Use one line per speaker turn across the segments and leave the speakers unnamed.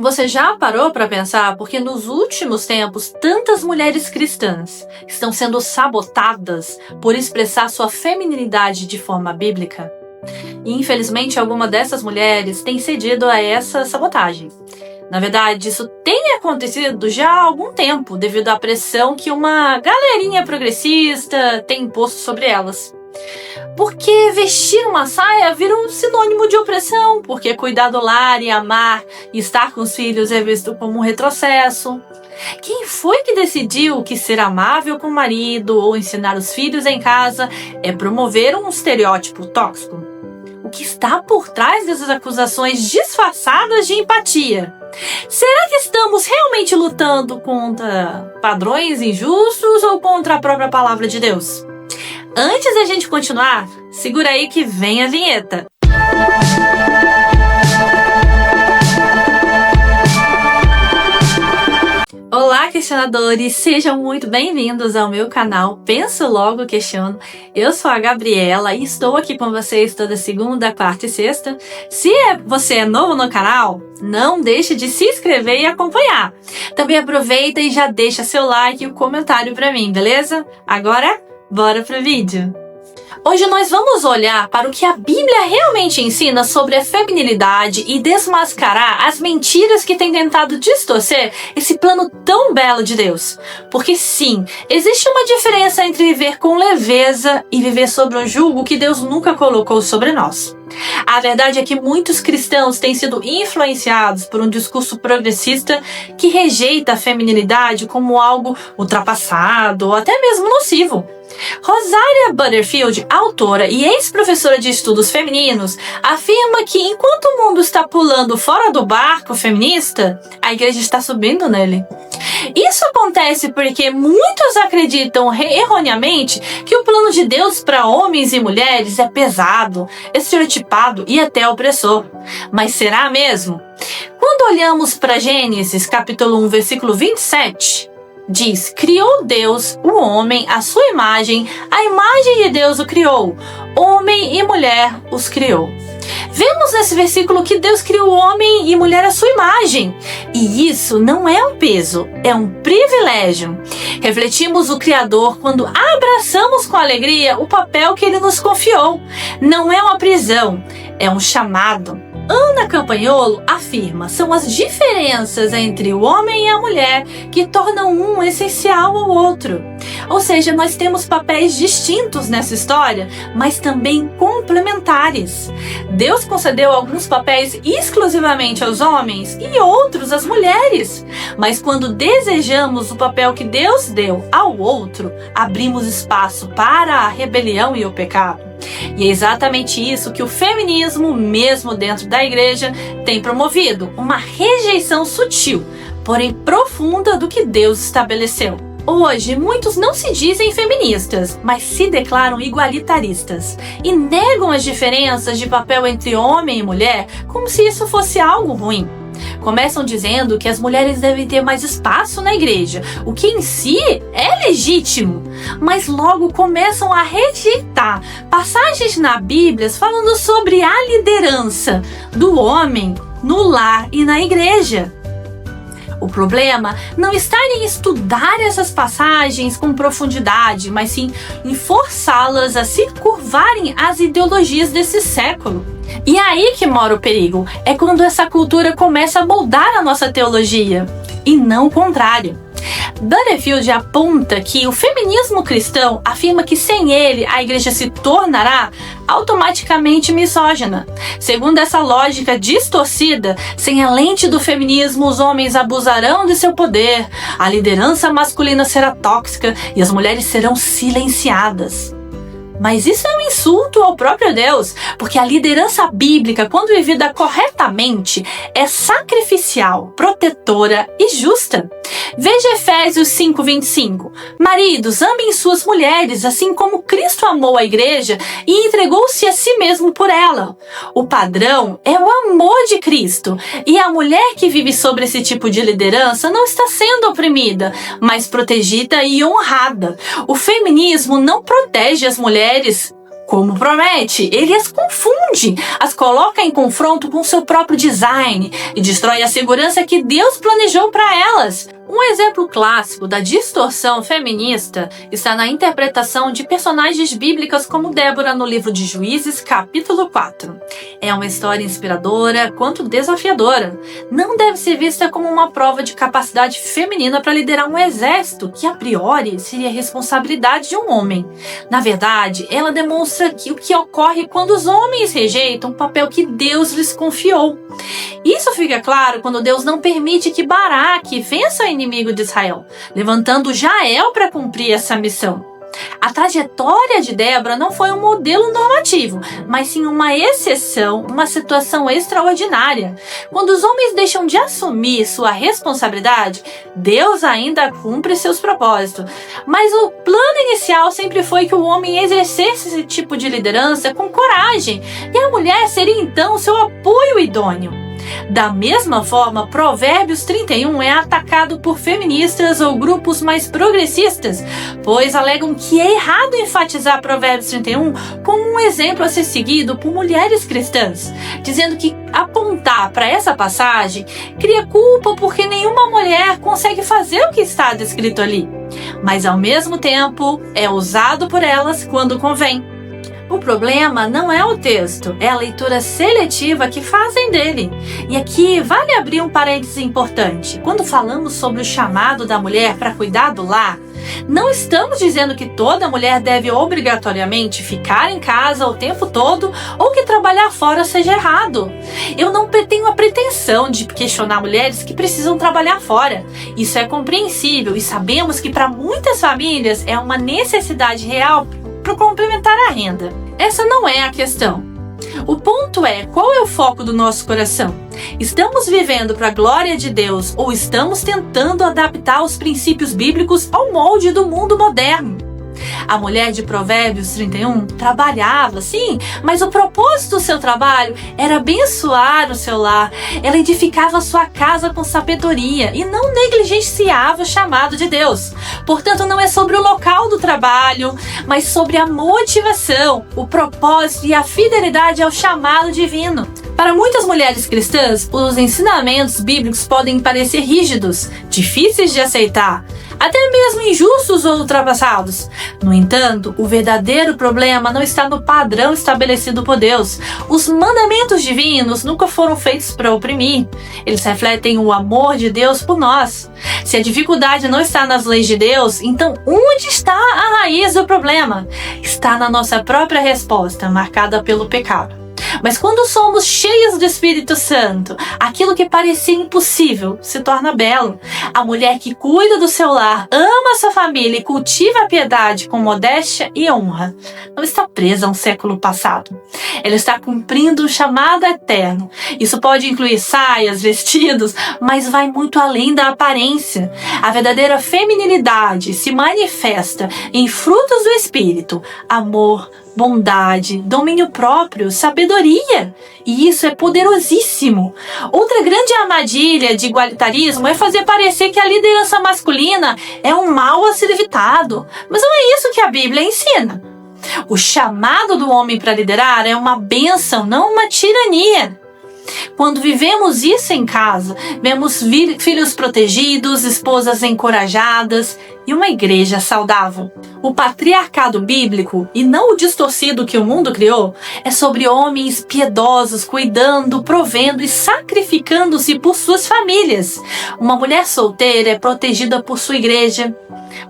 Você já parou para pensar porque nos últimos tempos tantas mulheres cristãs estão sendo sabotadas por expressar sua feminilidade de forma bíblica? E infelizmente alguma dessas mulheres tem cedido a essa sabotagem. Na verdade, isso tem acontecido já há algum tempo devido à pressão que uma galerinha progressista tem imposto sobre elas. Porque vestir uma saia vira um sinônimo de opressão, porque cuidar do lar e amar e estar com os filhos é visto como um retrocesso. Quem foi que decidiu que ser amável com o marido ou ensinar os filhos em casa é promover um estereótipo tóxico? O que está por trás dessas acusações disfarçadas de empatia? Será que estamos realmente lutando contra padrões injustos ou contra a própria palavra de Deus? Antes da gente continuar, segura aí que vem a vinheta. Olá, questionadores! Sejam muito bem-vindos ao meu canal Penso Logo Questiono. Eu sou a Gabriela e estou aqui com vocês toda segunda, quarta e sexta. Se você é novo no canal, não deixe de se inscrever e acompanhar. Também aproveita e já deixa seu like e o comentário para mim, beleza? Agora, bora pro vídeo! Hoje nós vamos olhar para o que a Bíblia realmente ensina sobre a feminilidade e desmascarar as mentiras que têm tentado distorcer esse plano tão belo de Deus. Porque sim, existe uma diferença entre viver com leveza e viver sobre um jugo que Deus nunca colocou sobre nós. A verdade é que muitos cristãos têm sido influenciados por um discurso progressista que rejeita a feminilidade como algo ultrapassado ou até mesmo nocivo. Rosaria Butterfield, autora e ex-professora de estudos femininos, afirma que enquanto o mundo está pulando fora do barco feminista, a igreja está subindo nele. Isso acontece porque muitos acreditam erroneamente que o plano de Deus para homens e mulheres é pesado, estereotipado e até opressor. Mas será mesmo? Quando olhamos para Gênesis, capítulo 1, versículo 27, diz: criou Deus o homem à sua imagem, a imagem de Deus o criou, homem e mulher os criou. Vemos nesse versículo que Deus criou homem e mulher à sua imagem. E isso não é um peso, é um privilégio. Refletimos o Criador quando abraçamos com alegria o papel que Ele nos confiou. Não é uma prisão, é um chamado. Ana Campanholo afirma: são as diferenças entre o homem e a mulher que tornam um essencial ao outro. Ou seja, nós temos papéis distintos nessa história, mas também complementares. Deus concedeu alguns papéis exclusivamente aos homens e outros às mulheres. Mas quando desejamos o papel que Deus deu ao outro, abrimos espaço para a rebelião e o pecado. E é exatamente isso que o feminismo, mesmo dentro da igreja, tem promovido: uma rejeição sutil, porém profunda do que Deus estabeleceu. Hoje, muitos não se dizem feministas, mas se declaram igualitaristas e negam as diferenças de papel entre homem e mulher como se isso fosse algo ruim. Começam dizendo que as mulheres devem ter mais espaço na igreja, o que em si é legítimo, mas logo começam a rejeitar passagens na Bíblia falando sobre a liderança do homem no lar e na igreja. O problema não está em estudar essas passagens com profundidade, mas sim em forçá-las a se curvarem às ideologias desse século. E é aí que mora o perigo, é quando essa cultura começa a moldar a nossa teologia, e não o contrário. Butterfield aponta que o feminismo cristão afirma que sem ele a igreja se tornará automaticamente misógina. Segundo essa lógica distorcida, sem a lente do feminismo, os homens abusarão de seu poder, a liderança masculina será tóxica e as mulheres serão silenciadas. Mas isso é um insulto ao próprio Deus, porque a liderança bíblica, quando vivida corretamente, é sacrificial, protetora e justa. Veja Efésios 5:25. Maridos, amem suas mulheres, assim como Cristo amou a igreja e entregou-se a si mesmo por ela. O padrão é o amor de Cristo, e a mulher que vive sobre esse tipo de liderança não está sendo oprimida, mas protegida e honrada. O feminismo não protege as mulheres como promete, ele as confunde, as coloca em confronto com seu próprio design e destrói a segurança que Deus planejou para elas. Um exemplo clássico da distorção feminista está na interpretação de personagens bíblicas como Débora no livro de Juízes, capítulo 4. É uma história inspiradora quanto desafiadora. Não deve ser vista como uma prova de capacidade feminina para liderar um exército, que a priori seria responsabilidade de um homem. Na verdade, ela demonstra o que ocorre quando os homens rejeitam o papel que Deus lhes confiou. Isso fica claro quando Deus não permite que Baraque vença o inimigo de Israel, levantando Jael para cumprir essa missão. A trajetória de Débora não foi um modelo normativo, mas sim uma exceção, uma situação extraordinária. Quando os homens deixam de assumir sua responsabilidade, Deus ainda cumpre seus propósitos. Mas o plano inicial sempre foi que o homem exercesse esse tipo de liderança com coragem, e a mulher seria então seu apoio idôneo. Da mesma forma, Provérbios 31 é atacado por feministas ou grupos mais progressistas, pois alegam que é errado enfatizar Provérbios 31 como um exemplo a ser seguido por mulheres cristãs, dizendo que apontar para essa passagem cria culpa porque nenhuma mulher consegue fazer o que está descrito ali, mas ao mesmo tempo é usado por elas quando convém. O problema não é o texto, é a leitura seletiva que fazem dele. E aqui vale abrir um parênteses importante. Quando falamos sobre o chamado da mulher para cuidar do lar, não estamos dizendo que toda mulher deve obrigatoriamente ficar em casa o tempo todo ou que trabalhar fora seja errado. Eu não tenho a pretensão de questionar mulheres que precisam trabalhar fora. Isso é compreensível e sabemos que para muitas famílias é uma necessidade real para complementar a renda. Essa não é a questão. O ponto é, qual é o foco do nosso coração? Estamos vivendo para a glória de Deus ou estamos tentando adaptar os princípios bíblicos ao molde do mundo moderno? A mulher de Provérbios 31 trabalhava, sim, mas o propósito do seu trabalho era abençoar o seu lar. Ela edificava sua casa com sabedoria e não negligenciava o chamado de Deus. Portanto, não é sobre o local do trabalho, mas sobre a motivação, o propósito e a fidelidade ao chamado divino. Para muitas mulheres cristãs, os ensinamentos bíblicos podem parecer rígidos, difíceis de aceitar, até mesmo injustos ou ultrapassados. No entanto, o verdadeiro problema não está no padrão estabelecido por Deus. Os mandamentos divinos nunca foram feitos para oprimir. Eles refletem o amor de Deus por nós. Se a dificuldade não está nas leis de Deus, então onde está a raiz do problema? Está na nossa própria resposta, marcada pelo pecado. Mas quando somos cheios do Espírito Santo, aquilo que parecia impossível se torna belo. A mulher que cuida do seu lar, ama a sua família e cultiva a piedade com modéstia e honra, não está presa a um século passado. Ela está cumprindo um chamado eterno. Isso pode incluir saias, vestidos, mas vai muito além da aparência. A verdadeira feminilidade se manifesta em frutos do Espírito: amor, bondade, domínio próprio, sabedoria. E isso é poderosíssimo. Outra grande armadilha de igualitarismo é fazer parecer que a liderança masculina é um mal a ser evitado. Mas não é isso que a Bíblia ensina. O chamado do homem para liderar é uma bênção, não uma tirania. Quando vivemos isso em casa, vemos filhos protegidos, esposas encorajadas e uma igreja saudável. O patriarcado bíblico, e não o distorcido que o mundo criou, é sobre homens piedosos, cuidando, provendo e sacrificando-se por suas famílias. Uma mulher solteira é protegida por sua igreja,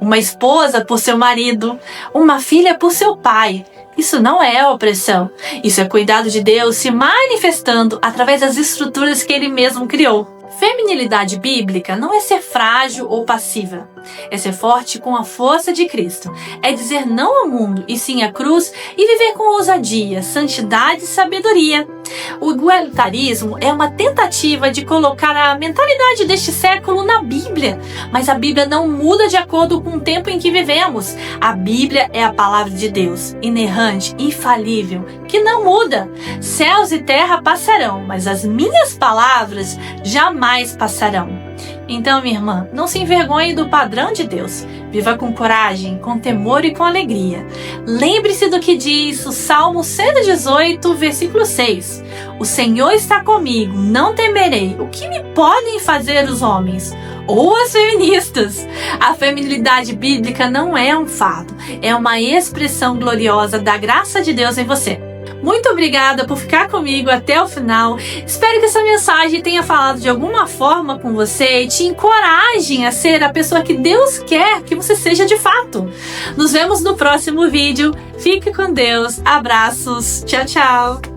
uma esposa por seu marido, uma filha por seu pai. Isso não é opressão. Isso é cuidado de Deus se manifestando através das estruturas que Ele mesmo criou. Feminilidade bíblica não é ser frágil ou passiva. É ser forte com a força de Cristo. É dizer não ao mundo e sim à cruz e viver com ousadia, santidade e sabedoria. O igualitarismo é uma tentativa de colocar a mentalidade deste século na Bíblia. Mas a Bíblia não muda de acordo com o tempo em que vivemos. A Bíblia é a palavra de Deus, inerrante, infalível, que não muda. Céus e terra passarão, mas as minhas palavras jamais passarão. Então, minha irmã, não se envergonhe do padrão de Deus. Viva com coragem, com temor e com alegria. Lembre-se do que diz o Salmo 118, versículo 6. O Senhor está comigo, não temerei. O que me podem fazer os homens? Ou as feministas. A feminilidade bíblica não é um fardo, é uma expressão gloriosa da graça de Deus em você. Muito obrigada por ficar comigo até o final. Espero que essa mensagem tenha falado de alguma forma com você e te encoraje a ser a pessoa que Deus quer que você seja de fato. Nos vemos no próximo vídeo. Fique com Deus. Abraços. Tchau, tchau.